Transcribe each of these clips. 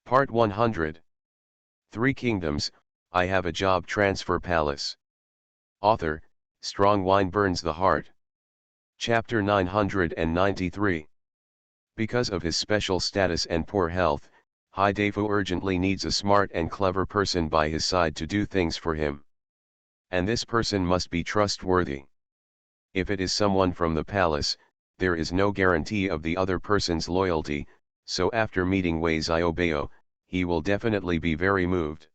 Part 100. Three Kingdoms, I Have a Job Transfer Palace. Author, Strong Wine Burns the Heart. Chapter 993. Because of his special status and poor health, Hidefu urgently needs a smart and clever person by his side to do things for him. And this person must be trustworthy. If it is someone from the palace, there is no guarantee of the other person's loyalty, so after meeting Wei Xiaobao, he will definitely be very moved.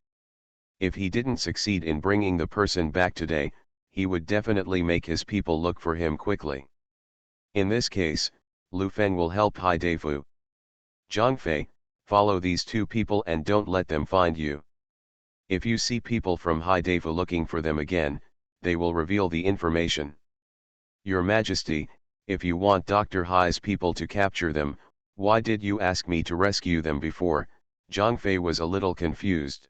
If he didn't succeed in bringing the person back today, he would definitely make his people look for him quickly. In this case, Lu Feng will help Hidefu. Zhang Fei, follow these two people and don't let them find you. If you see people from Hidefu looking for them again, they will reveal the information. Your Majesty, if you want Dr. Hai's people to capture them, why did you ask me to rescue them before? Zhang Fei was a little confused.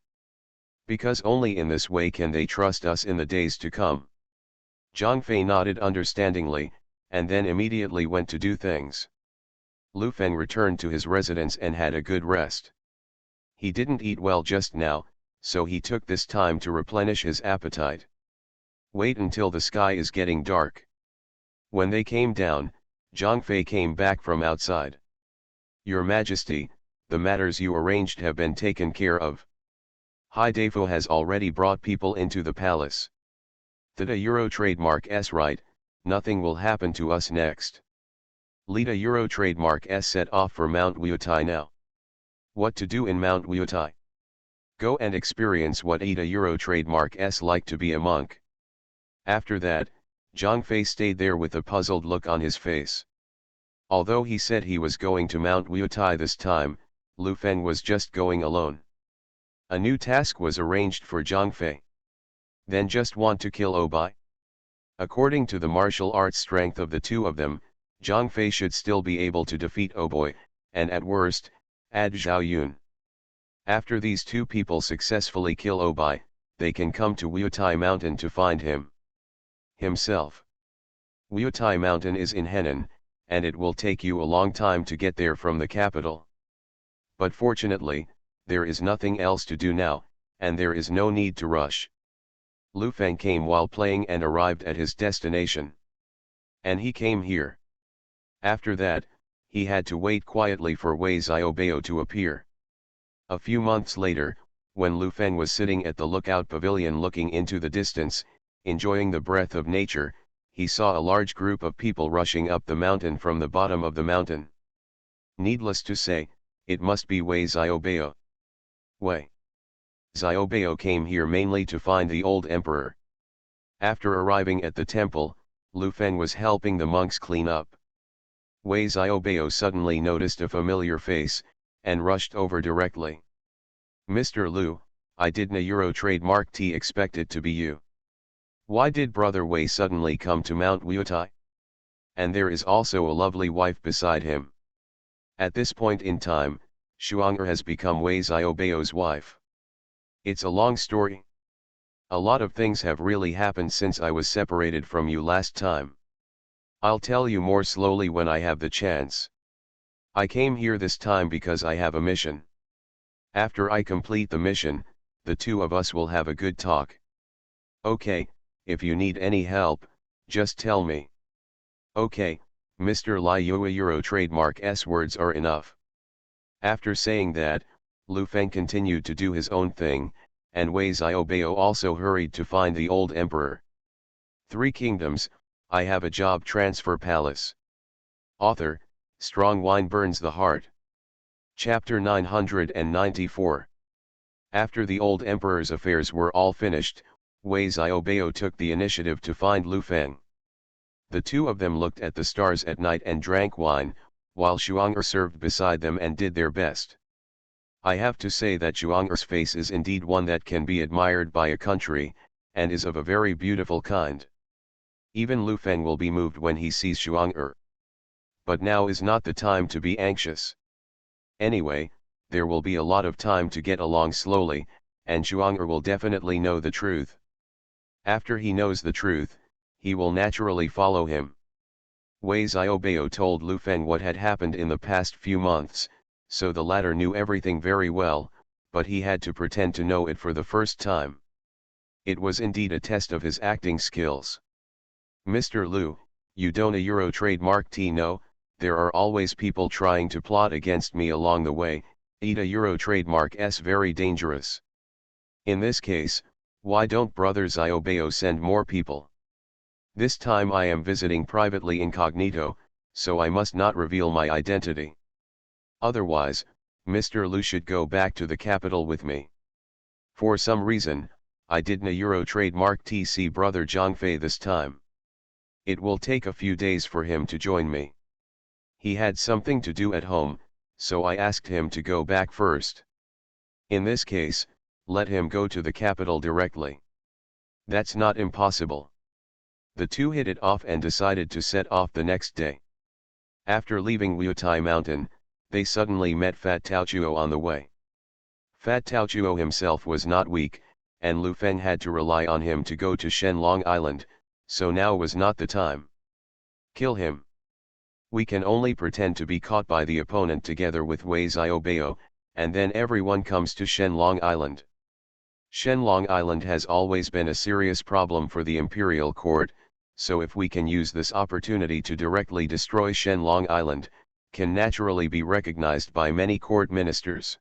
Because only in this way can they trust us in the days to come. Zhang Fei nodded understandingly, and then immediately went to do things. Lu Feng returned to his residence and had a good rest. He didn't eat well just now, so he took this time to replenish his appetite. Wait until the sky is getting dark. When they came down, Zhang Fei came back from outside. Your Majesty, the matters you arranged have been taken care of. Hidefu has already brought people into the palace. Theta Euro trademark S right, nothing will happen to us next. Lita Euro trademark S set off for Mount Wutai now. What to do in Mount Wutai? Go and experience what Eta Euro trademark S like to be a monk. After that, Zhang Fei stayed there with a puzzled look on his face. Although he said he was going to Mount Wutai this time, Lu Feng was just going alone. A new task was arranged for Zhang Fei. Then just want to kill Obai? According to the martial arts strength of the two of them, Zhang Fei should still be able to defeat Obai, and at worst, add Zhao Yun. After these two people successfully kill Obai, they can come to Wutai Mountain to find him. Himself. Wutai Mountain is in Henan, and it will take you a long time to get there from the capital. But fortunately, there is nothing else to do now, and there is no need to rush. Lu Feng came while playing and arrived at his destination. And he came here. After that, he had to wait quietly for Wei Xiaobao to appear. A few months later, when Lu Feng was sitting at the lookout pavilion looking into the distance, enjoying the breath of nature, he saw a large group of people rushing up the mountain from the bottom of the mountain. Needless to say, it must be Wei Xiaobao. Wei Xiaobao came here mainly to find the old emperor. After arriving at the temple, Lu Feng was helping the monks clean up. Wei Xiaobao suddenly noticed a familiar face, and rushed over directly. Mr. Lu, I didn't a Euro trademark T expect it to be you. Why did Brother Wei suddenly come to Mount Wutai? And there is also a lovely wife beside him. At this point in time, Shuang'er has become Wei Xiaobao's wife. It's a long story. A lot of things have really happened since I was separated from you last time. I'll tell you more slowly when I have the chance. I came here this time because I have a mission. After I complete the mission, the two of us will have a good talk. Okay, if you need any help, just tell me. Okay, Mr. Lai Yue Euro trademark S words are enough. After saying that, Lu Feng continued to do his own thing, and Wei Xiaobao also hurried to find the old emperor. Three Kingdoms, I Have a Job Transfer Palace. Author, Strong Wine Burns the Heart. Chapter 994. After the old emperor's affairs were all finished, Wei Xiaobao took the initiative to find Lu Feng. The two of them looked at the stars at night and drank wine, while Shuang'er served beside them and did their best. I have to say that Shuang'er's face is indeed one that can be admired by a country, and is of a very beautiful kind. Even Lu Feng will be moved when he sees Shuang'er. But now is not the time to be anxious. Anyway, there will be a lot of time to get along slowly, and Shuang'er will definitely know the truth. After he knows the truth, he will naturally follow him. Wei Xiaobao told Lu Feng what had happened in the past few months, so the latter knew everything very well, but he had to pretend to know it for the first time. It was indeed a test of his acting skills. "Mr. Liu, you don't a Euro trademark T no, there are always people trying to plot against me along the way, eat a Euro trademark s very dangerous. In this case, why don't Brother Xiaobao send more people? This time I am visiting privately incognito, so I must not reveal my identity. Otherwise, Mr. Liu should go back to the capital with me. For some reason, I didn't a Euro trademark TC Brother Zhangfei this time. It will take a few days for him to join me. He had something to do at home, so I asked him to go back first. In this case, let him go to the capital directly. That's not impossible." The two hit it off and decided to set off the next day. After leaving Liutai Mountain, they suddenly met Fat Taochuo on the way. Fat Taochuo himself was not weak, and Lu Feng had to rely on him to go to Shenlong Island, so now was not the time. "Kill him. We can only pretend to be caught by the opponent together with Wei Xiaobao, and then everyone comes to Shenlong Island. Shenlong Island has always been a serious problem for the imperial court, so if we can use this opportunity to directly destroy Shenlong Island, can naturally be recognized by many court ministers."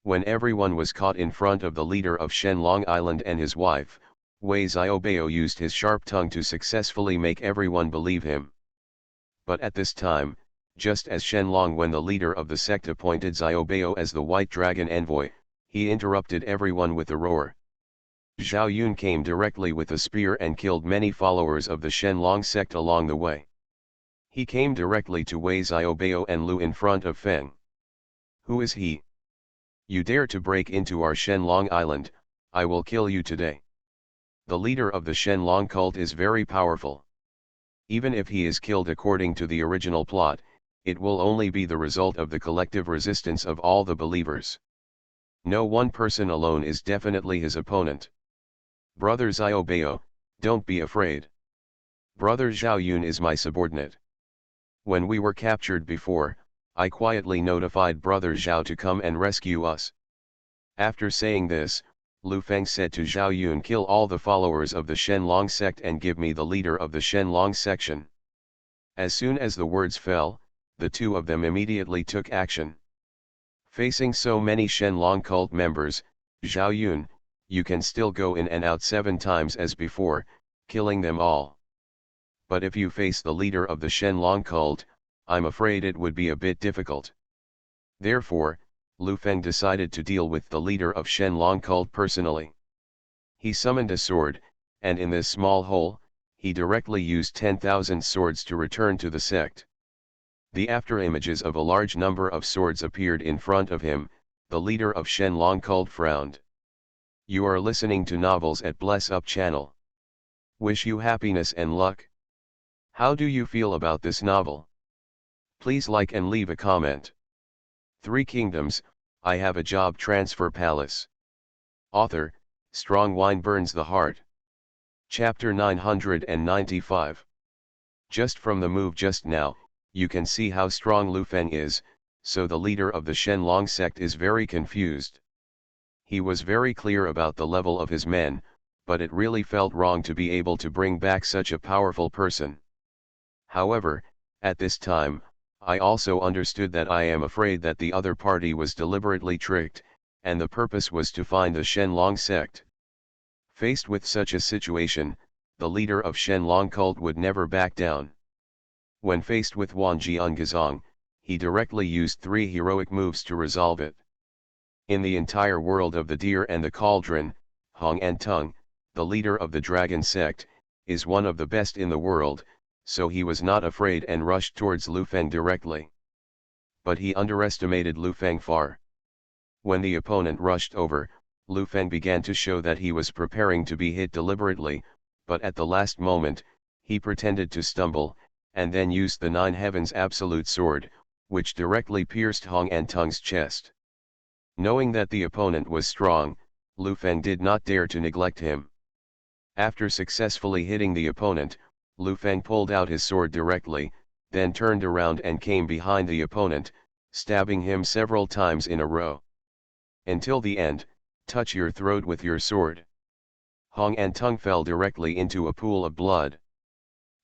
When everyone was caught in front of the leader of Shenlong Island and his wife, Wei Xiaobao used his sharp tongue to successfully make everyone believe him. But at this time, just as Shenlong when the leader of the sect appointed Xiaobao as the White Dragon envoy, he interrupted everyone with a roar. Zhao Yun came directly with a spear and killed many followers of the Shenlong sect along the way. He came directly to Wei Xiaobao and Lu in front of Feng. "Who is he? You dare to break into our Shenlong Island, I will kill you today. The leader of the Shenlong cult is very powerful. Even if he is killed according to the original plot, it will only be the result of the collective resistance of all the believers. No one person alone is definitely his opponent. Brother Xiaobao, don't be afraid. Brother Zhao Yun is my subordinate. When we were captured before, I quietly notified Brother Zhao to come and rescue us." After saying this, Lu Feng said to Zhao Yun, "Kill all the followers of the Shenlong sect and give me the leader of the Shenlong section." As soon as the words fell, the two of them immediately took action. Facing so many Shenlong cult members, "Zhao Yun, you can still go in and out 7 times as before, killing them all. But if you face the leader of the Shenlong cult, I'm afraid it would be a bit difficult." Therefore, Lu Feng decided to deal with the leader of Shenlong cult personally. He summoned a sword, and in this small hole, he directly used 10,000 swords to return to the sect. The after-images of a large number of swords appeared in front of him. The leader of Shenlong cult frowned. You are listening to novels at Bless Up channel. Wish you happiness and luck. How do you feel about this novel? Please like and leave a comment. 3 Kingdoms, I Have a Job Transfer Palace. Author, Strong Wine Burns the Heart. Chapter 995. Just from the move just now, you can see how strong Lu Feng is, so the leader of the Shenlong sect is very confused. He was very clear about the level of his men, but it really felt wrong to be able to bring back such a powerful person. However, at this time, I also understood that I am afraid that the other party was deliberately tricked, and the purpose was to find the Shenlong sect. Faced with such a situation, the leader of Shenlong cult would never back down. When faced with Wan Jiangazong, he directly used 3 heroic moves to resolve it. In the entire world of the Deer and the Cauldron, Hong Antung, the leader of the Dragon sect, is one of the best in the world, so he was not afraid and rushed towards Lu Feng directly. But he underestimated Lu Feng far. When the opponent rushed over, Lu Feng began to show that he was preparing to be hit deliberately, but at the last moment, he pretended to stumble, and then used the 9 Heavens Absolute Sword, which directly pierced Hong Antung's chest. Knowing that the opponent was strong, Lu Feng did not dare to neglect him. After successfully hitting the opponent, Lu Feng pulled out his sword directly, then turned around and came behind the opponent, stabbing him several times in a row. Until the end, touch your throat with your sword. Hong Antong fell directly into a pool of blood.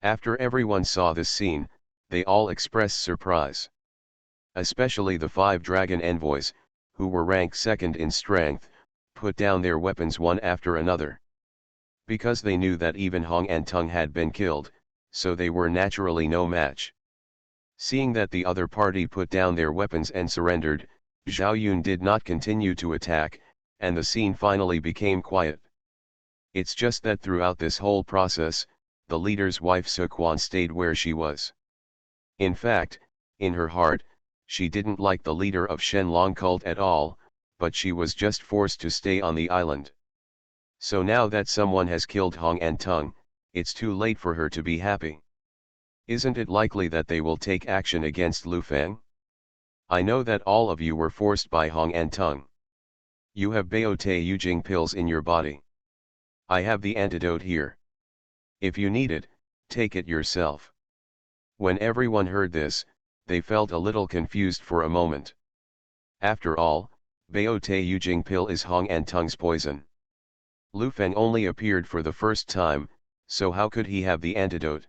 After everyone saw this scene, they all expressed surprise. Especially the 5 dragon envoys, who were ranked second in strength, put down their weapons one after another. Because they knew that even Hong Antong had been killed, so they were naturally no match. Seeing that the other party put down their weapons and surrendered, Zhao Yun did not continue to attack, and the scene finally became quiet. It's just that throughout this whole process, the leader's wife Su Quan stayed where she was. In fact, in her heart, she didn't like the leader of Shenlong cult at all, but she was just forced to stay on the island. So now that someone has killed Hong Antong, it's too late for her to be happy. Isn't it likely that they will take action against Lu Feng? I know that all of you were forced by Hong Antong. You have Baote Yujing pills in your body. I have the antidote here. If you need it, take it yourself. When everyone heard this, they felt a little confused for a moment. After all, Baote Yujing pill is Hong Antong's poison. Lu Feng only appeared for the first time, so how could he have the antidote?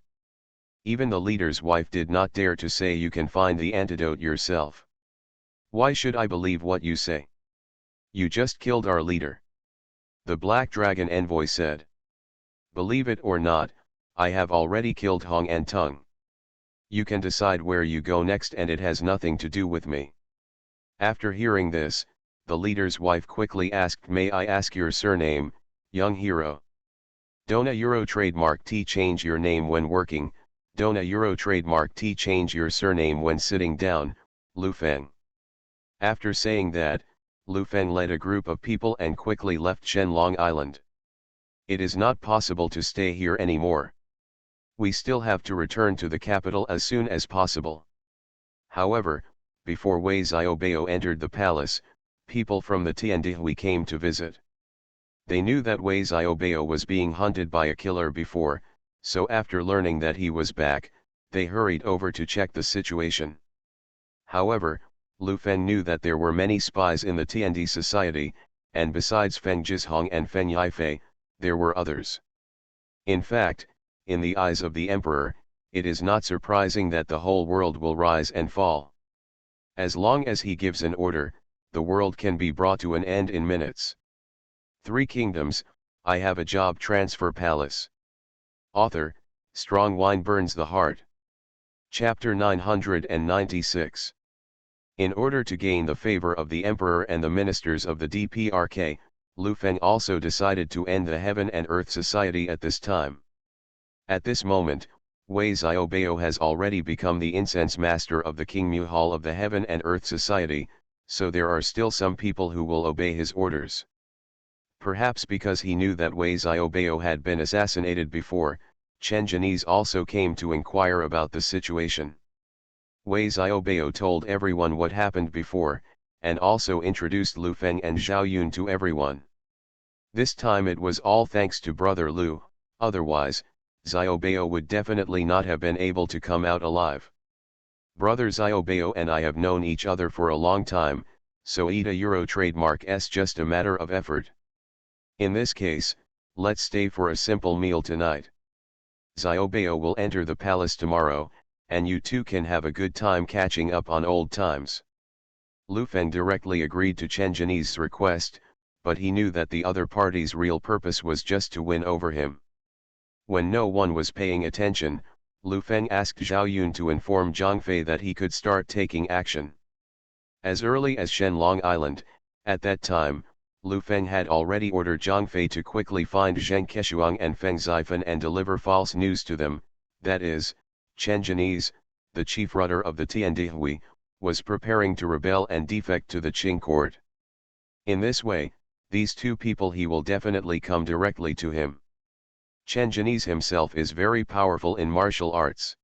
Even the leader's wife did not dare to say you can find the antidote yourself. Why should I believe what you say? You just killed our leader. The Black Dragon envoy said. Believe it or not, I have already killed Hong Antong. You can decide where you go next and it has nothing to do with me. After hearing this, the leader's wife quickly asked, may I ask your surname, young hero? Dona Euro trademark T change your name when working, Dona Euro trademark T change your surname when sitting down, Lu Feng. After saying that, Lu Feng led a group of people and quickly left Shenlong Island. It is not possible to stay here anymore. We still have to return to the capital as soon as possible. However, before Wei Xiaobao entered the palace, people from the Tiandihui came to visit. They knew that Wei Xiaobao was being hunted by a killer before, so after learning that he was back, they hurried over to check the situation. However, Lu Feng knew that there were many spies in the Tiandi society, and besides Feng Jishong and Feng Yifei, there were others. In fact, in the eyes of the emperor, it is not surprising that the whole world will rise and fall. As long as he gives an order, the world can be brought to an end in minutes. 3 Kingdoms, I Have a Job Transfer Palace. Author, Strong Wine Burns the Heart. Chapter 996. In order to gain the favor of the emperor and the ministers of the DPRK, Lu Feng also decided to end the Heaven and Earth Society at this time. At this moment, Wei Xiaobao has already become the incense master of the Kingmu Hall of the Heaven and Earth Society, so there are still some people who will obey his orders. Perhaps because he knew that Wei Xiaobao had been assassinated before, Chen Jianese also came to inquire about the situation. Wei Xiaobao told everyone what happened before, and also introduced Lu Feng and Zhao Yun to everyone. This time it was all thanks to brother Lu, otherwise, Xiaobao would definitely not have been able to come out alive. Brother Xiaobao and I have known each other for a long time, so ETA Euro trademark is just a matter of effort. In this case, let's stay for a simple meal tonight. Xiaobao will enter the palace tomorrow, and you two can have a good time catching up on old times. Lu Feng directly agreed to Chen Jianese's request, but he knew that the other party's real purpose was just to win over him. When no one was paying attention, Lu Feng asked Zhao Yun to inform Zhang Fei that he could start taking action. As early as Shenlong Island, at that time, Lu Feng had already ordered Zhang Fei to quickly find Zheng Keshuang and Feng Zifan and deliver false news to them, that is, Chen Jianese, the chief rudder of the Tiandihui, was preparing to rebel and defect to the Qing court. In this way, these two people he will definitely come directly to him. Chen Jianese himself is very powerful in martial arts.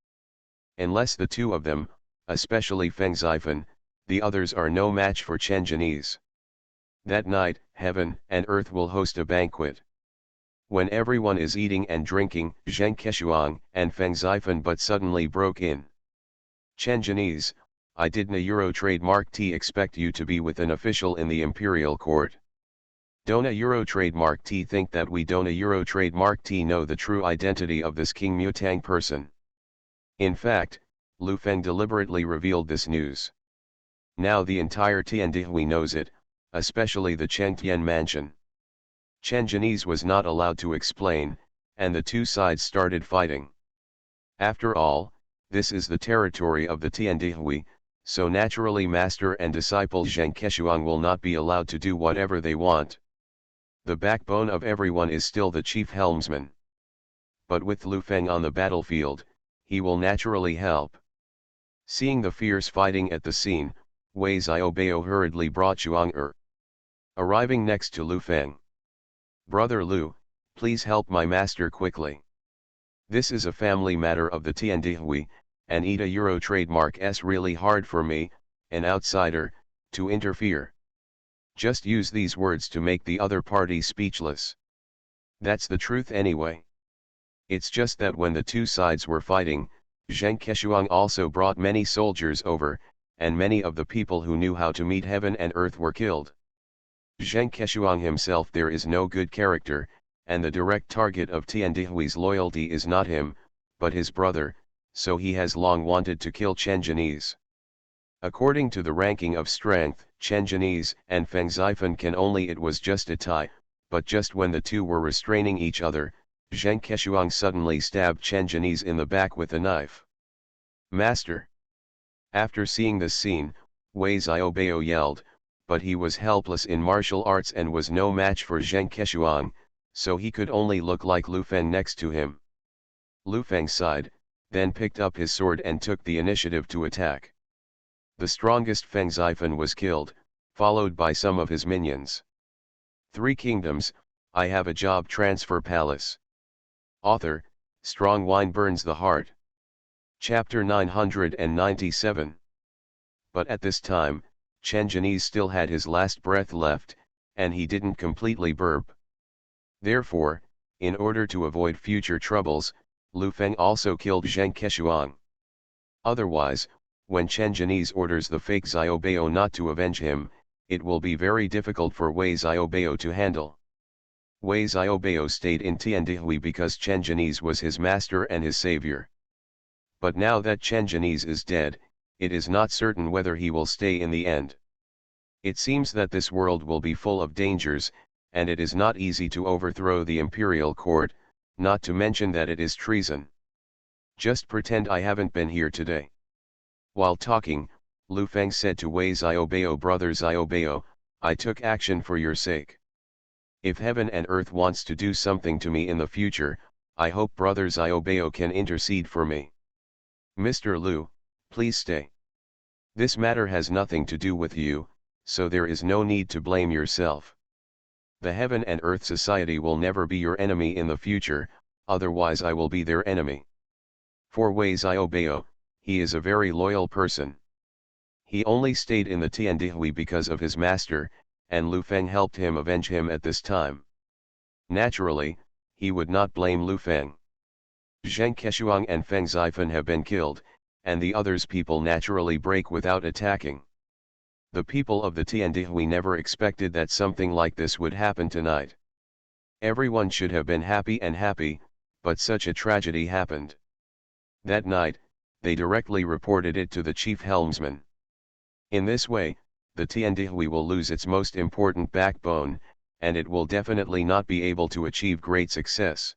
Unless the two of them, especially Feng Zifan, the others are no match for Chen Jianese. That night, Heaven and Earth will host a banquet. When everyone is eating and drinking, Zheng Keshuang and Feng Zifan but suddenly broke in. Chen Jianese, I didn't Euro trademark T expect you to be with an official in the imperial court. Don't a Euro trademark T think that we don't a Euro trademark T know the true identity of this King Mutang person. In fact, Lu Feng deliberately revealed this news. Now the entire Tiandihui knows it, especially the Chengtian mansion. Chen Janice was not allowed to explain, and the two sides started fighting. After all, this is the territory of the Tiandihui, so naturally master and disciple Zheng Keshuang will not be allowed to do whatever they want. The backbone of everyone is still the chief helmsman. But with Lu Feng on the battlefield, he will naturally help. Seeing the fierce fighting at the scene, Wei Xiaobao hurriedly brought Zhuang Er. Arriving next to Lu Feng. Brother Lu, please help my master quickly. This is a family matter of the Tiandihui, and ETA Euro trademark really hard for me, an outsider, to interfere. Just use these words to make the other party speechless. That's the truth anyway. It's just that when the two sides were fighting, Zheng Keshuang also brought many soldiers over, and many of the people who knew how to meet heaven and earth were killed. Zheng Keshuang himself there is no good character, and the direct target of Tiandihui's loyalty is not him, but his brother, so he has long wanted to kill Chen Janice. According to the ranking of strength, Chen Janice and Feng Zifan can only it was just a tie, but just when the two were restraining each other, Zheng Keshuang suddenly stabbed Chen Janice in the back with a knife. Master! After seeing this scene, Wei Xiaobao yelled, but he was helpless in martial arts and was no match for Zheng Keshuang, so he could only look like Lu Feng next to him. Lu Feng sighed, then picked up his sword and took the initiative to attack. The strongest Feng Zifan was killed, followed by some of his minions. Three Kingdoms, I Have a Job Transfer Palace. Author, Strong Wine Burns the Heart. Chapter 997. But at this time, Chen Janice still had his last breath left, and he didn't completely burp. Therefore, in order to avoid future troubles, Lu Feng also killed Zheng Keshuang. Otherwise, when Chen Janice orders the fake Xiaobao not to avenge him, it will be very difficult for Wei Xiaobao to handle. Wei Xiaobao stayed in Tiandihui because Chen Janice was his master and his savior. But now that Chen Janice is dead, it is not certain whether he will stay in the end. It seems that this world will be full of dangers, and it is not easy to overthrow the imperial court, not to mention that it is treason. Just pretend I haven't been here today. While talking, Lu Feng said to Wei Xiaobao, Brother Xiaobao, I took action for your sake. If heaven and earth wants to do something to me in the future, I hope Brother Xiaobao can intercede for me. Mr. Lu, please stay. This matter has nothing to do with you, so there is no need to blame yourself. The Heaven and Earth Society will never be your enemy in the future, otherwise I will be their enemy. For Wei Xiaobao, he is a very loyal person. He only stayed in the Tiandihui because of his master, and Lu Feng helped him avenge him at this time. Naturally, he would not blame Lu Feng. Zheng Keshuang and Feng Zifan have been killed, and the others people naturally break without attacking. The people of the Tiandihui never expected that something like this would happen tonight. Everyone should have been happy, but such a tragedy happened. That night, they directly reported it to the chief helmsman. In this way, the Tiandihui will lose its most important backbone, and it will definitely not be able to achieve great success.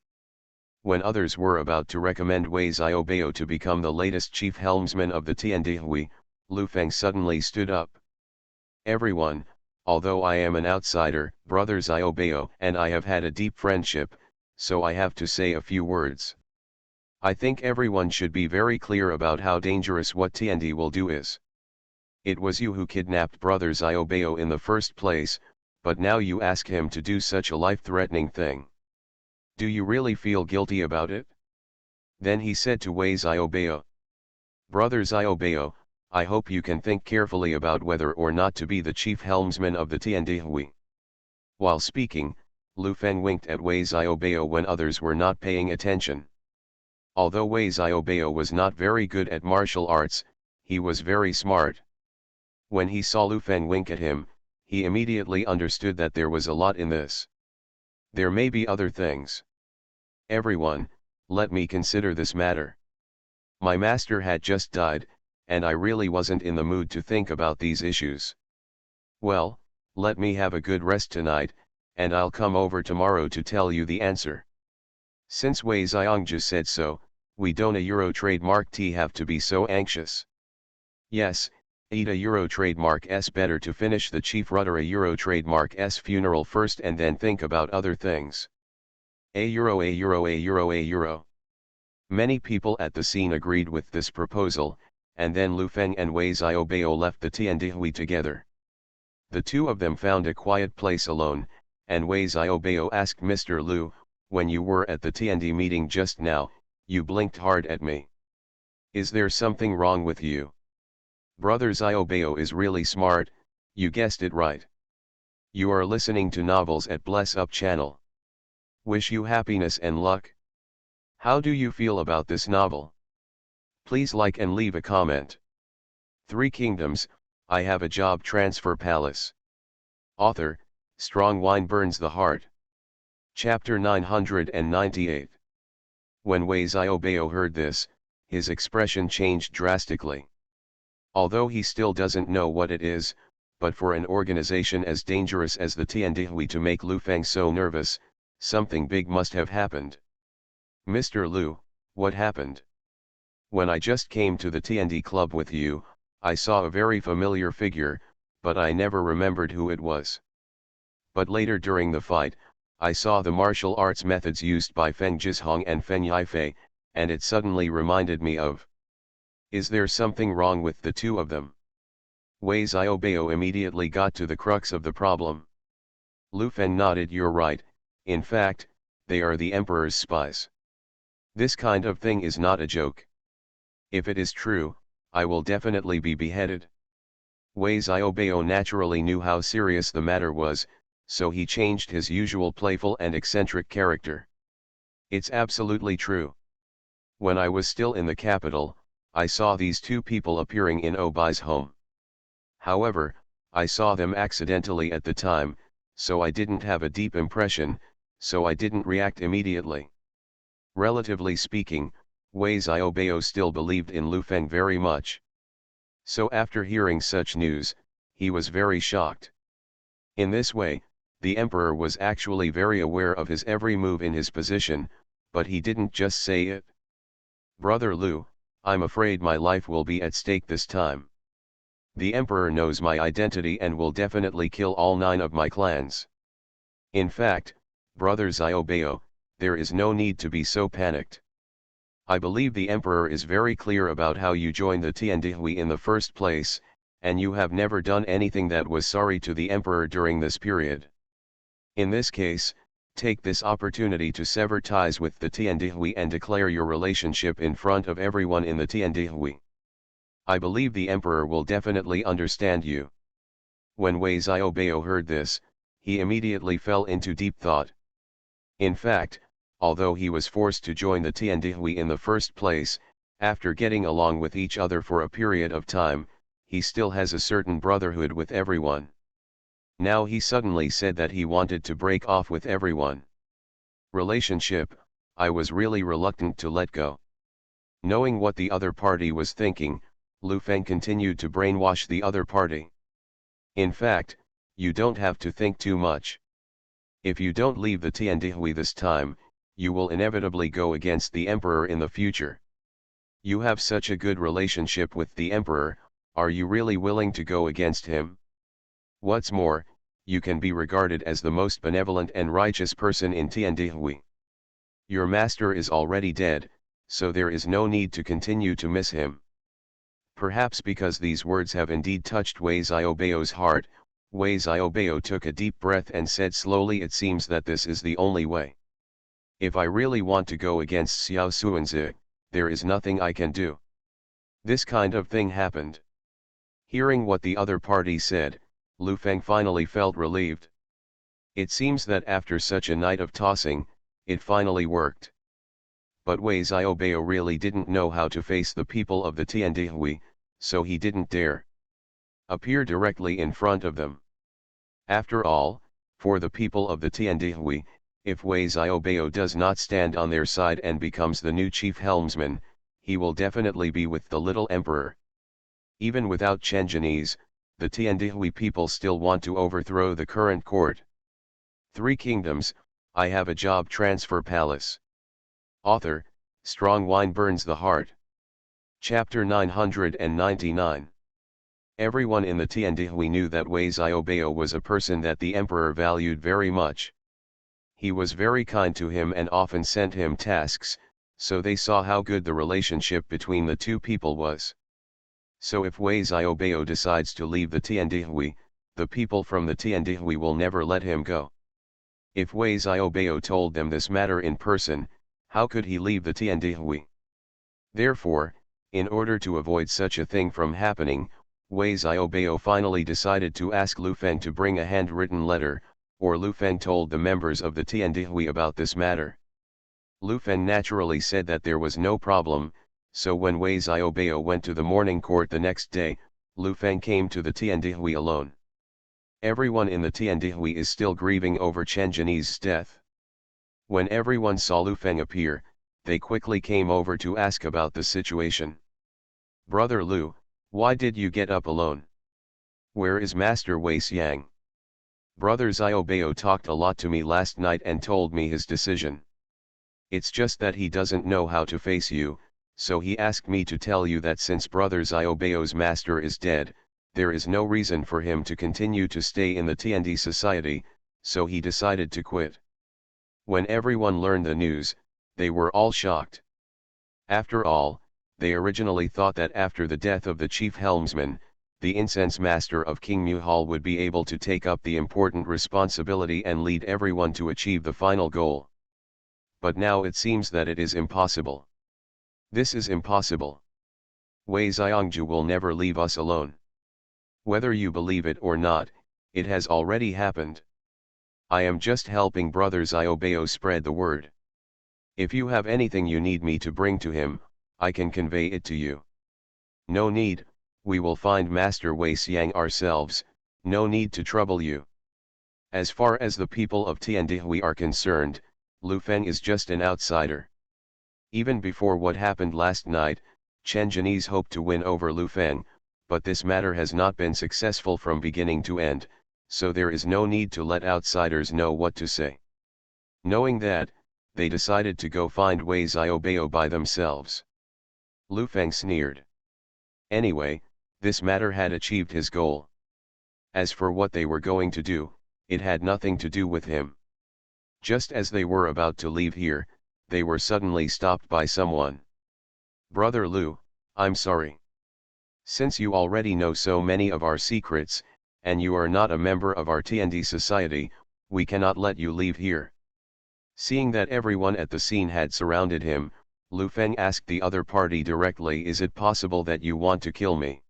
When others were about to recommend Wei Xiaobao to become the latest chief helmsman of the Tiandihui, Lu Feng suddenly stood up. Everyone, although I am an outsider, Brother Xiaobao and I have had a deep friendship, so I have to say a few words. I think everyone should be very clear about how dangerous what Tiandi will do is. It was you who kidnapped Brother Xiaobao in the first place, but now you ask him to do such a life-threatening thing. Do you really feel guilty about it? Then he said to Wei Xiaobao. Brother Xiaobao, I hope you can think carefully about whether or not to be the chief helmsman of the Tiandihui. While speaking, Lu Feng winked at Wei Xiaobao when others were not paying attention. Although Wei Xiaobao was not very good at martial arts, he was very smart. When he saw Lu Feng wink at him, he immediately understood that there was a lot in this. There may be other things. Everyone, let me consider this matter. My master had just died, and I really wasn't in the mood to think about these issues. Well, let me have a good rest tonight, and I'll come over tomorrow to tell you the answer. Since Wei Xiongju said so, we don't a Euro trademark T have to be so anxious. Yes, eat a Euro trademark S better to finish the chief rudder a Euro trademark S funeral first and then think about other things. A Euro a Euro a Euro a Euro. Many people at the scene agreed with this proposal, and then Lu Feng and Wei Xiaobao left the Tiandihui together. The two of them found a quiet place alone, and Wei Xiaobao asked Mr. Lu, when you were at the Tiandi meeting just now, you blinked hard at me. Is there something wrong with you? Brother Xiaobao is really smart, you guessed it right. You are listening to novels at Bless Up channel. Wish you happiness and luck. How do you feel about this novel? Please like and leave a comment. Three Kingdoms, I Have a Job Transfer Palace. Author, Strong Wine Burns the Heart. Chapter 998. When Wei Xiaobao heard this, his expression changed drastically. Although he still doesn't know what it is, but for an organization as dangerous as the Tiandihui to make Lu Feng so nervous, something big must have happened. Mr. Lu, what happened? When I just came to the Tiandi club with you, I saw a very familiar figure, but I never remembered who it was. But later during the fight, I saw the martial arts methods used by Feng Jizhong and Feng Yifei, and it suddenly reminded me of. Is there something wrong with the two of them? Wei Xiaobao immediately got to the crux of the problem. Lu Feng nodded. You're right, in fact, they are the Emperor's spies. This kind of thing is not a joke. If it is true, I will definitely be beheaded. Wei Xiaobao naturally knew how serious the matter was, so he changed his usual playful and eccentric character. It's absolutely true. When I was still in the capital, I saw these two people appearing in Obai's home. However, I saw them accidentally at the time, so I didn't have a deep impression, so I didn't react immediately. Relatively speaking, Wei Xiaobao still believed in Lu Feng very much. So after hearing such news, he was very shocked. In this way, the Emperor was actually very aware of his every move in his position, but he didn't just say it. Brother Lu, I'm afraid my life will be at stake this time. The Emperor knows my identity and will definitely kill all 9 of my clans. In fact, Brother Xiaobao, there is no need to be so panicked. I believe the Emperor is very clear about how you joined the Tiandihui in the first place, and you have never done anything that was sorry to the Emperor during this period. In this case, take this opportunity to sever ties with the Tiandihui and declare your relationship in front of everyone in the Tiandihui. I believe the Emperor will definitely understand you. When Wei Xiaobao heard this, he immediately fell into deep thought. In fact, although he was forced to join the Tiandihui in the first place, after getting along with each other for a period of time, he still has a certain brotherhood with everyone. Now he suddenly said that he wanted to break off with everyone. Relationship, I was really reluctant to let go. Knowing what the other party was thinking, Lu Feng continued to brainwash the other party. In fact, you don't have to think too much. If you don't leave the Tiandihui this time, you will inevitably go against the Emperor in the future. You have such a good relationship with the Emperor, are you really willing to go against him? What's more, you can be regarded as the most benevolent and righteous person in Tiandihui. Your master is already dead, so there is no need to continue to miss him. Perhaps because these words have indeed touched Wei Xiaobao's heart, Wei Xiaobao took a deep breath and said slowly, it seems that this is the only way. If I really want to go against Xiao Xuanzi, there is nothing I can do. This kind of thing happened. Hearing what the other party said, Lu Feng finally felt relieved. It seems that after such a night of tossing, it finally worked. But Wei Xiaobao really didn't know how to face the people of the Tiandihui, so he didn't dare appear directly in front of them. After all, for the people of the Tiandihui, if Wei Xiaobao does not stand on their side and becomes the new chief helmsman, he will definitely be with the little emperor. Even without Chenjanese, the Tiandihui people still want to overthrow the current court. Three Kingdoms, I Have a Job Transfer Palace. Author, Strong Wine Burns the Heart. Chapter 999. Everyone in the Tiandihui knew that Wei Xiaobao was a person that the emperor valued very much. He was very kind to him and often sent him tasks, so they saw how good the relationship between the two people was. So if Wei Xiaobao decides to leave the Tiandihui, the people from the Tiandihui will never let him go. If Wei Xiaobao told them this matter in person, how could he leave the Tiandihui? Therefore, in order to avoid such a thing from happening, Wei Xiaobao finally decided to ask Lu Feng to bring a handwritten letter, or Lu Feng told the members of the Tiandihui about this matter. Lu Feng naturally said that there was no problem, so when Wei Xiaobao went to the morning court the next day, Lu Feng came to the Tiandihui alone. Everyone in the Tiandihui is still grieving over Chen Jinyi's death. When everyone saw Lu Feng appear, they quickly came over to ask about the situation. "Brother Lu, why did you get up alone? Where is Master Wei Xiang? Brother Xiaobao talked a lot to me last night and told me his decision. It's just that he doesn't know how to face you, so he asked me to tell you that since Brother Xiaobao's master is dead, there is no reason for him to continue to stay in the Tiandi society, so he decided to quit." When everyone learned the news, they were all shocked. After all, they originally thought that after the death of the chief helmsman, the incense master of King Muhal would be able to take up the important responsibility and lead everyone to achieve the final goal. But now it seems that it is impossible. This is impossible. Wei Xiangju will never leave us alone. Whether you believe it or not, it has already happened. I am just helping Brother Xiaobao spread the word. If you have anything you need me to bring to him, I can convey it to you. No need, we will find Master Wei Xiang ourselves, no need to trouble you. As far as the people of Tiandihui are concerned, Lu Feng is just an outsider. Even before what happened last night, Chen Jinyi hoped to win over Lu Feng, but this matter has not been successful from beginning to end, so there is no need to let outsiders know what to say. Knowing that, they decided to go find Wei Xiaobao by themselves. Lu Feng sneered. Anyway, this matter had achieved his goal. As for what they were going to do, it had nothing to do with him. Just as they were about to leave here, they were suddenly stopped by someone. "Brother Lu, I'm sorry. Since you already know so many of our secrets, and you are not a member of our Tiandi society, we cannot let you leave here." Seeing that everyone at the scene had surrounded him, Lu Feng asked the other party directly, "Is it possible that you want to kill me?"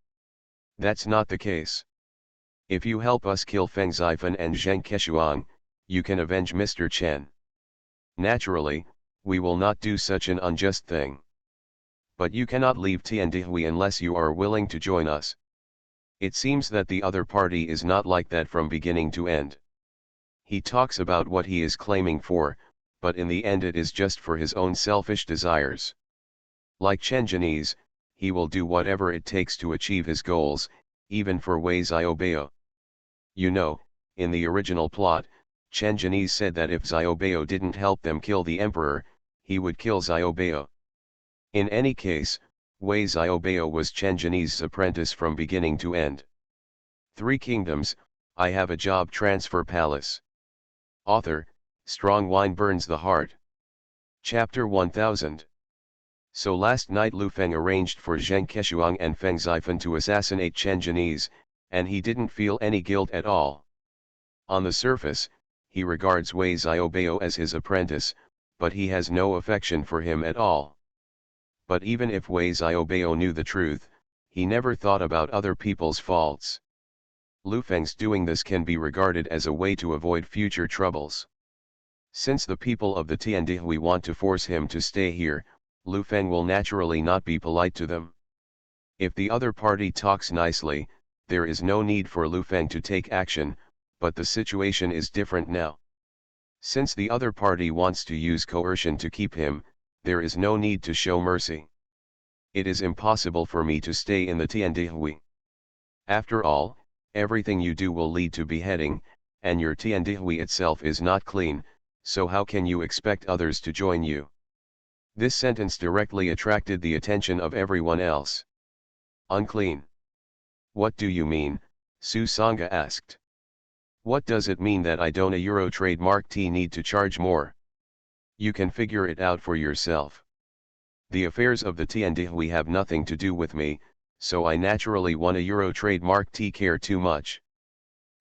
"That's not the case. If you help us kill Feng Zifan and Zheng Keshuang, you can avenge Mr. Chen. Naturally, we will not do such an unjust thing. But you cannot leave Tiandihui unless you are willing to join us." It seems that the other party is not like that from beginning to end. He talks about what he is claiming for, but in the end it is just for his own selfish desires. Like Chen Jinyi, he will do whatever it takes to achieve his goals, even for Wei Xiaobao. You know, in the original plot, Chen Jinyi said that if Xiaobao didn't help them kill the emperor, he would kill Xiaobao. In any case, Wei Xiaobao was Chen Jinyi's apprentice from beginning to end. Three Kingdoms, I Have a Job Transfer Palace. Author, Strong Wine Burns the Heart. Chapter 1000. So last night Lu Feng arranged for Zheng Keshuang and Feng Zifan to assassinate Chen Jinyi, and he didn't feel any guilt at all. On the surface, he regards Wei Xiaobao as his apprentice, but he has no affection for him at all. But even if Wei Xiaobao knew the truth, he never thought about other people's faults. Lu Feng's doing this can be regarded as a way to avoid future troubles. Since the people of the Tiandihui want to force him to stay here, Lu Feng will naturally not be polite to them. If the other party talks nicely, there is no need for Lu Feng to take action, but the situation is different now. Since the other party wants to use coercion to keep him, there is no need to show mercy. It is impossible for me to stay in the Tiandihui. After all, everything you do will lead to beheading, and your Tiandihui itself is not clean, so how can you expect others to join you? This sentence directly attracted the attention of everyone else. Unclean. What do you mean? Su Sangha asked. What does it mean that I don't a Euro trademark T need to charge more? You can figure it out for yourself. The affairs of the Tiandihui have nothing to do with me, so I naturally want a Euro trademark T care too much.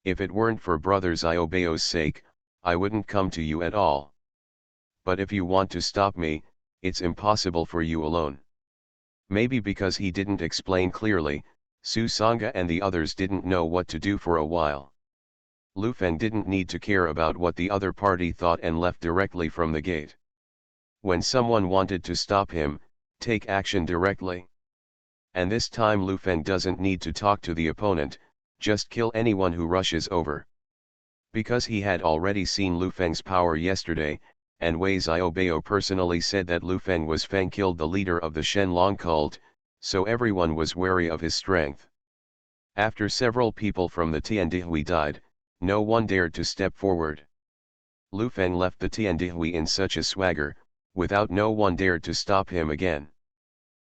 If it weren't for brothers Iobeo's sake, I wouldn't come to you at all. But if you want to stop me, it's impossible for you alone. Maybe because he didn't explain clearly, Su Sangha and the others didn't know what to do for a while. Lu Feng didn't need to care about what the other party thought and left directly from the gate. When someone wanted to stop him, take action directly. And this time Lu Feng doesn't need to talk to the opponent, just kill anyone who rushes over. Because he had already seen Lu Feng's power yesterday, and Wei Xiaobao personally said that Lu Feng was Feng killed the leader of the Shenlong cult, so everyone was wary of his strength. After several people from the Tiandihui died, no one dared to step forward. Lu Feng left the Tiandihui in such a swagger, without no one dared to stop him again.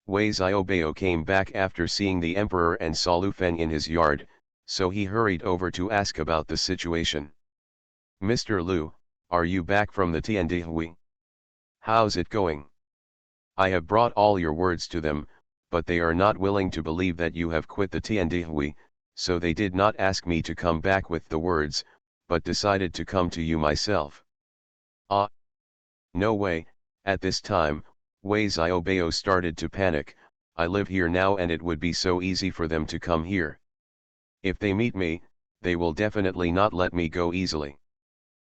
Wei Xiaobao came back after seeing the emperor and saw Lu Feng in his yard, so he hurried over to ask about the situation. Mr. Lu, are you back from the Tiandihui? How's it going? I have brought all your words to them, but they are not willing to believe that you have quit the Tiandihui, so they did not ask me to come back with the words, but decided to come to you myself. Ah! No way. At this time, Wei Xiaobao started to panic. I live here now and it would be so easy for them to come here. If they meet me, they will definitely not let me go easily.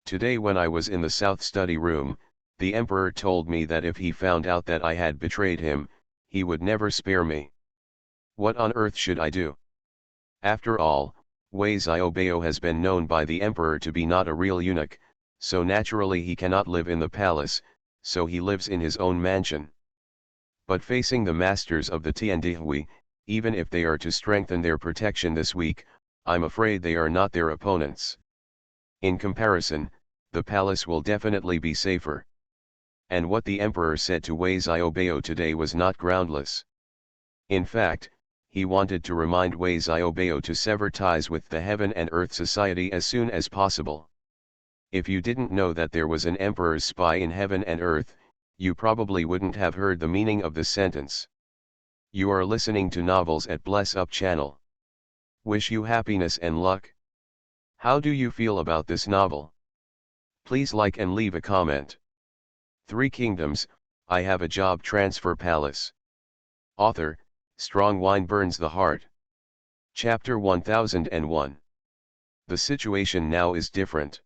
Today when I was in the south study room, the emperor told me that if he found out that I had betrayed him, he would never spare me. What on earth should I do? After all, Wei Xiaobao has been known by the emperor to be not a real eunuch, so naturally he cannot live in the palace, so he lives in his own mansion. But facing the masters of the Tiandihui, even if they are to strengthen their protection this week, I'm afraid they are not their opponents. In comparison, the palace will definitely be safer. And what the emperor said to Wei Xiaobao today was not groundless. In fact, he wanted to remind Wei Xiaobao to sever ties with the Heaven and Earth Society as soon as possible. If you didn't know that there was an emperor's spy in Heaven and Earth, you probably wouldn't have heard the meaning of this sentence. You are listening to Novels at Bless Up channel. Wish you happiness and luck. How do you feel about this novel? Please like and leave a comment. Three Kingdoms, I Have a Job Transfer Palace. Author, Strong Wine Burns the Heart. Chapter 1001. The situation now is different.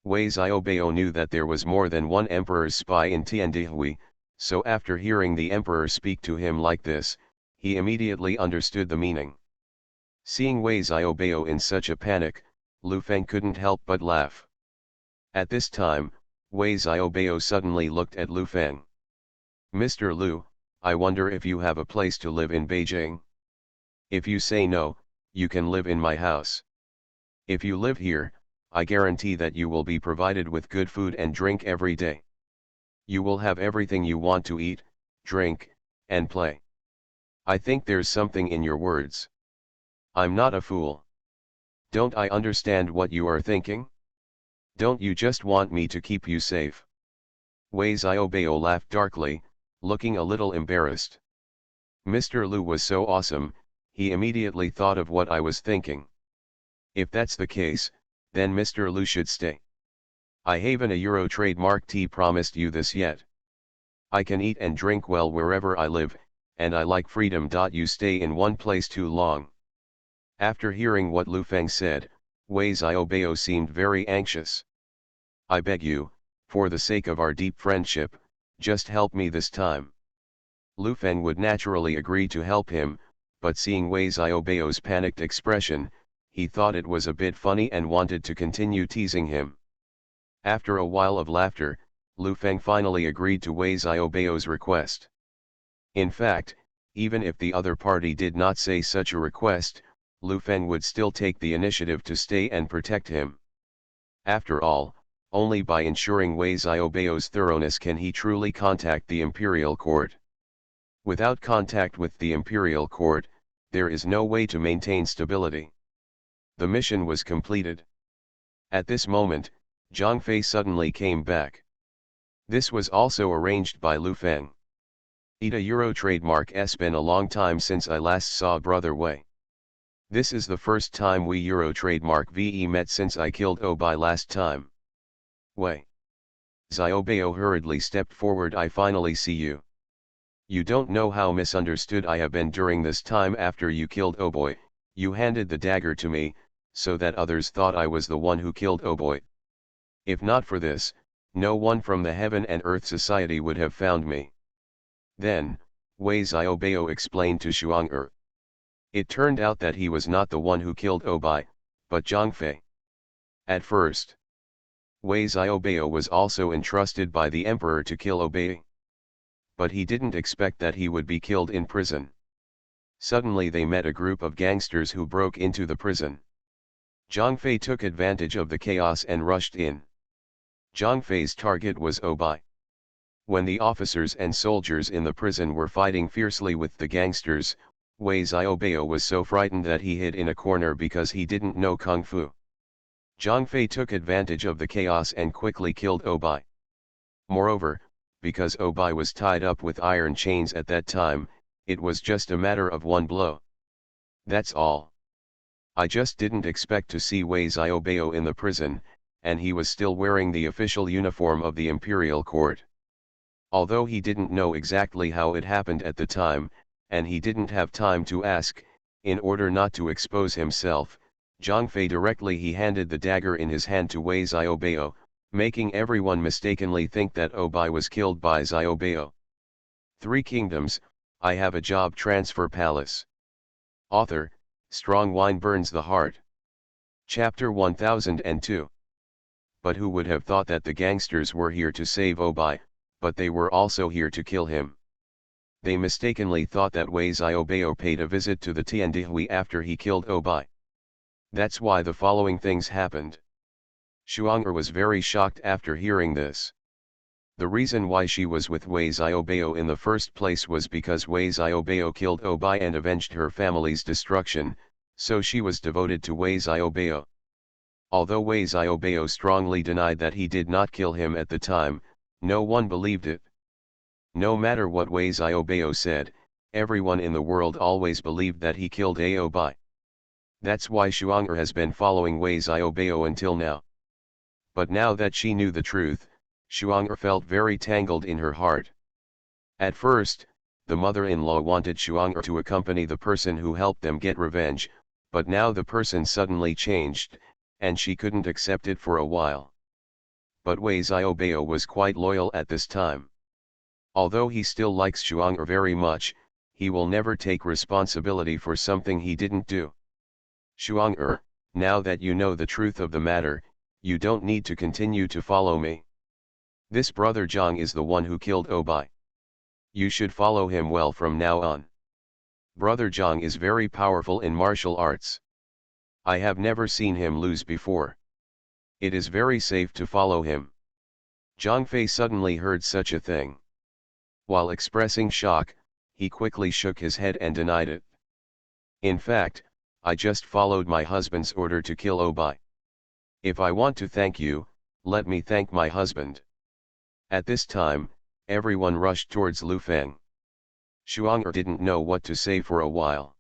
Wei Xiaobao knew that there was more than one emperor's spy in Tiandihui, so after hearing the emperor speak to him like this, he immediately understood the meaning. Seeing Wei Xiaobao in such a panic, Lu Feng couldn't help but laugh. At this time, Wei Xiaobao suddenly looked at Lu Feng. Mr. Lu, I wonder if you have a place to live in Beijing? If you say no, you can live in my house. If you live here, I guarantee that you will be provided with good food and drink every day. You will have everything you want to eat, drink, and play. I think there's something in your words. I'm not a fool. Don't I understand what you are thinking? Don't you just want me to keep you safe? Wei Xiaobao laughed darkly, looking a little embarrassed. Mr. Lu was so awesome, he immediately thought of what I was thinking. If that's the case, then Mr. Lu should stay. I haven't a Euro trademark T promised you this yet. I can eat and drink well wherever I live, and I like freedom. You stay in one place too long. After hearing what Lu Feng said, Wei Xiaobao seemed very anxious. I beg you, for the sake of our deep friendship, just help me this time. Lu Feng would naturally agree to help him, but seeing Wei Xiaobeo's panicked expression, he thought it was a bit funny and wanted to continue teasing him. After a while of laughter, Lu Feng finally agreed to Wei Xiaobeo's request. In fact, even if the other party did not say such a request, Lu Feng would still take the initiative to stay and protect him. After all, only by ensuring Wei Xiaobeo's thoroughness can he truly contact the imperial court. Without contact with the imperial court, there is no way to maintain stability. The mission was completed. At this moment, Zhang Fei suddenly came back. This was also arranged by Lu Feng. Euro trademark. It's been a long time since I last saw Brother Wei. This is the first time we Euro trademark VE met since I killed Obai last time. Wei Xiaobeo hurriedly stepped forward. I finally see you. You don't know how misunderstood I have been during this time. After you killed Oboy, you handed the dagger to me, so that others thought I was the one who killed Oboy. If not for this, no one from the Heaven and Earth Society would have found me. Then, Wei Xiaobeo explained to Xuang. It turned out that he was not the one who killed Obai, but Zhang Fei. At first, Wei Xiaobeo was also entrusted by the emperor to kill Obai. But he didn't expect that he would be killed in prison. Suddenly they met a group of gangsters who broke into the prison. Zhang Fei took advantage of the chaos and rushed in. Zhang Fei's target was Obai. When the officers and soldiers in the prison were fighting fiercely with the gangsters, Wei Xiaobeo was so frightened that he hid in a corner because he didn't know Kung Fu. Zhang Fei took advantage of the chaos and quickly killed Obai. Moreover, because Obai was tied up with iron chains at that time, it was just a matter of one blow. That's all. I just didn't expect to see Wei Xiaobeo in the prison, and he was still wearing the official uniform of the imperial court. Although he didn't know exactly how it happened at the time, and he didn't have time to ask, in order not to expose himself, Zhang Fei directly he handed the dagger in his hand to Wei Xiaobeo, making everyone mistakenly think that Obai was killed by Xiaobeo. Three Kingdoms, I Have a Job Transfer Palace. Author, Strong Wine Burns the Heart. Chapter 1002. But who would have thought that the gangsters were here to save Obai, but they were also here to kill him. They mistakenly thought that Wei Xiaobeo paid a visit to the Tiandihui after he killed Obai. That's why the following things happened. Xuang was very shocked after hearing this. The reason why she was with Wei Xiaobeo in the first place was because Wei Xiaobeo killed Obai and avenged her family's destruction, so she was devoted to Wei Xiaobeo. Although Wei Xiaobeo strongly denied that he did not kill him at the time, no one believed it. No matter what Wei Xiaobeo said, everyone in the world always believed that he killed Obai. That's why Xuang has been following Wei Xiaobeo until now. But now that she knew the truth, Xuang felt very tangled in her heart. At first, the mother-in-law wanted Xuang to accompany the person who helped them get revenge, but now the person suddenly changed, and she couldn't accept it for a while. But Wei Xiaobeo was quite loyal at this time. Although he still likes Xuang very much, he will never take responsibility for something he didn't do. Xuang, now that you know the truth of the matter, you don't need to continue to follow me. This brother Zhang is the one who killed Obai. You should follow him well from now on. Brother Zhang is very powerful in martial arts. I have never seen him lose before. It is very safe to follow him. Zhang Fei suddenly heard such a thing. While expressing shock, he quickly shook his head and denied it. In fact, I just followed my husband's order to kill Obai. If I want to thank you, let me thank my husband. At this time, everyone rushed towards Lu Feng. Xuang didn't know what to say for a while.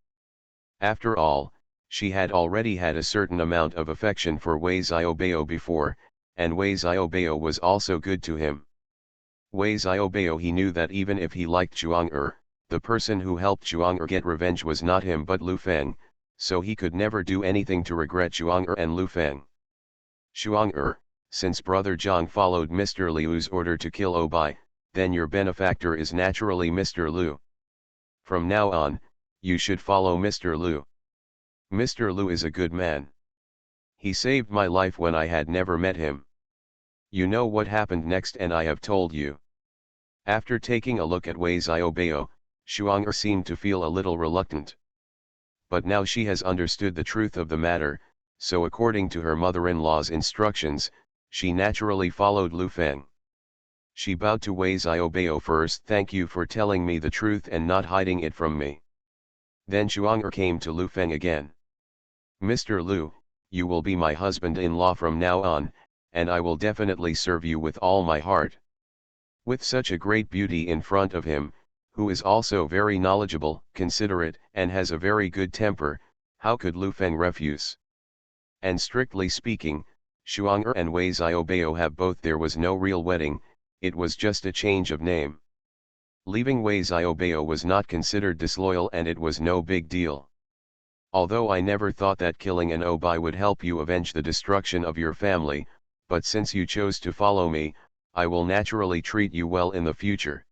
After all, she had already had a certain amount of affection for Wei Xiaobeo before, and Wei Xiaobeo was also good to him. Wei Xiaobeo he knew that even if he liked Xuang, the person who helped Xuang get revenge was not him but Lu Feng, so he could never do anything to regret Xuang and Lu Feng. Xuang, since Brother Zhang followed Mr. Liu's order to kill Obai, then your benefactor is naturally Mr. Liu. From now on, You should follow Mr. Lu. Mr. Lu is a good man. He saved my life when I had never met him. You know what happened next and I have told you. After taking a look at Wei Xiaobao, Shuang'er seemed to feel a little reluctant. But now she has understood the truth of the matter, so according to her mother-in-law's instructions, she naturally followed Lu Feng. She bowed to Wei Xiaobao first. Thank you for telling me the truth and not hiding it from me. Then Shuang'er came to Lu Feng again. Mr. Lu, you will be my husband-in-law from now on, and I will definitely serve you with all my heart. With such a great beauty in front of him, who is also very knowledgeable, considerate, and has a very good temper, how could Lu Feng refuse? And strictly speaking, Shuang'er and Wei Xiaobao have both. There was no real wedding, it was just a change of name. Leaving Wei Xiaobao was not considered disloyal and it was no big deal. Although I never thought that killing an Obai would help you avenge the destruction of your family, but since you chose to follow me, I will naturally treat you well in the future.